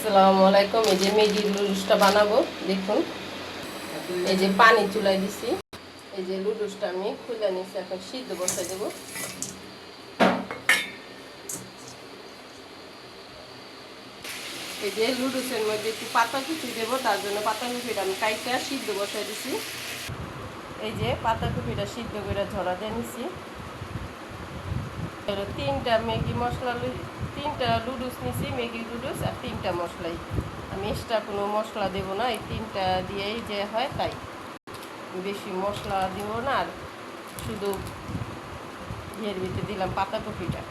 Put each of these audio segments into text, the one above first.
আসসালামু আলাইকুম। এই যে ম্যাগি লুডুসটা বানাবো দেখুন। এই যে পানি চুলাই দিছি। এই যে লুডুসটা আমি খুলে নিছি, এখন সিদ্ধ বসাই দেব। এই যে লুডুসের মধ্যে একটু পাতাকপি দেব, তার জন্য পাতাকপিটা আমি কাইটা সিদ্ধ বসাই দিছি। এই যে পাতাকপিটা সিদ্ধ করে ঝরা দিয়ে নিছি। তিনটা ম্যাগি মশলা, তিনটা লুডুস নিছি, ম্যাগি লুডুস আর তিনটা মশলাই। আমি এক্সট্রা কোনো মশলা দেব না, এই তিনটা দিয়েই যে হয় তাই, বেশি মশলা দিব না। আর শুধু এর ভিতরে দিলাম পাতাকপিটা।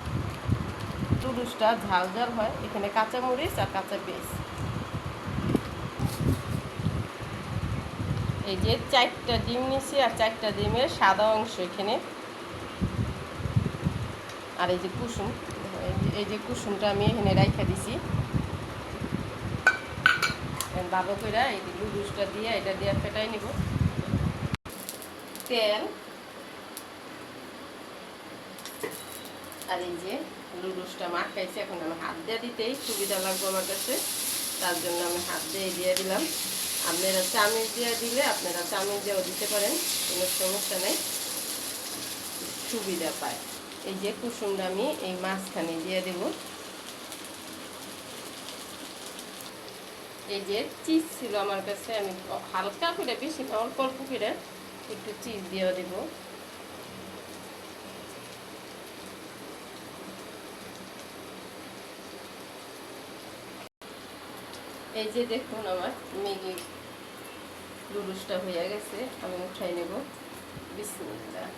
লুডুসটা ঝাল ঝাল হয়, এখানে কাঁচামরিচ আর কাঁচা পেঁয়াজ। এই যে 4টা ডিম নিছি, আর 4টা ডিমের সাদা অংশ এখানে। আর এই যে কুসুম, এই যে কুসুমটা আমি এখানে রাইখা দিছি। ভালো করে এই যে লুডুসটা দিয়ে এটা দিয়ে ফেটাই নিব। তেল আর এই যে লুডুসটা মাখাইছি, এখন আমি হাত দিয়ে দিতেই সুবিধা লাগবে আমার কাছে, তার জন্য আমি হাত দিয়ে দিলাম। আপনারা চামচ দিয়ে দিলে আপনারা চামচ দিয়েও দিতে পারেন, কোনো সমস্যা নেই, সুবিধা পায়। এই যে কুসুমটা আমি এই মাঝখানে দিয়ে দেব। এই যে চিজ ছিল আমার কাছে, আমি হালকা করে, বেশি না অল্প অল্প করে একটু চিজ দিয়ে দেব। এই যে দেখুন আমার ম্যাগি লুডুসটা হয়ে গেছে, আমি উঠাই নেব। বিসমিল্লাহ।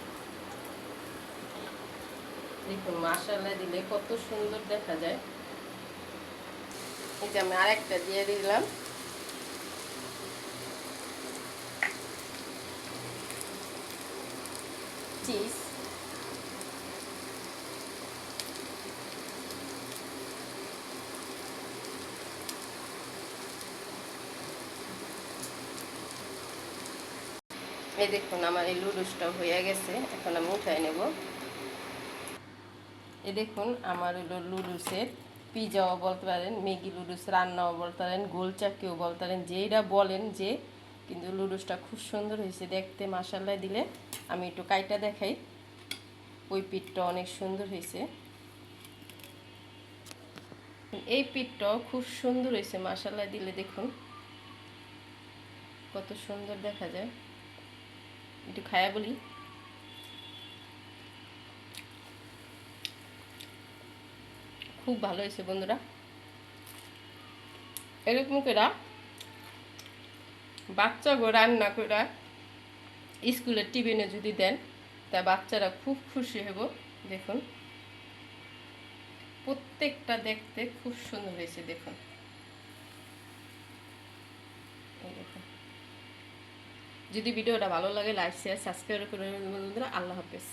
দেখুন মাশাআল্লাহ দিলে কত সুন্দর দেখা যায়। এই যে আমি আরেকটা দিয়ে দিলাম। চিজ এই দেখুন আমার এই লুডুসটা হয়ে গেছে, এখন আমি উঠাই নেব। এই দেখুন আমার হলো লুডুসের পিজাও বলতে পারেন, ম্যাগি লুডুস রান্নাও বলতে পারেন, গোল চাকিও বলতে পারেন, যেইটা বলেন যে, কিন্তু লুডুসটা খুব সুন্দর হয়েছে দেখতে মাশাআল্লাহ দিলে। আমি একটু কাইটা দেখাই, ওই পিঠটা অনেক সুন্দর হয়েছে, এই পিঠটাও খুব সুন্দর হয়েছে মাশাআল্লাহ দিলে। দেখুন কত সুন্দর দেখা যায়। একটু খায়া বলি। খুব ভালো হয়েছে বন্ধুরা। এরকম করে বাচ্চা গো রান্না করে স্কুলের টিফিনে যদি দেন, তা বাচ্চারা খুব খুশি হব। দেখুন প্রত্যেকটা দেখতে খুব সুন্দর হয়েছে। দেখুন যদি ভিডিওটা ভালো লাগে লাইক শেয়ার সাবস্ক্রাইব করে বন্ধুরা। আল্লাহ হাফেজ।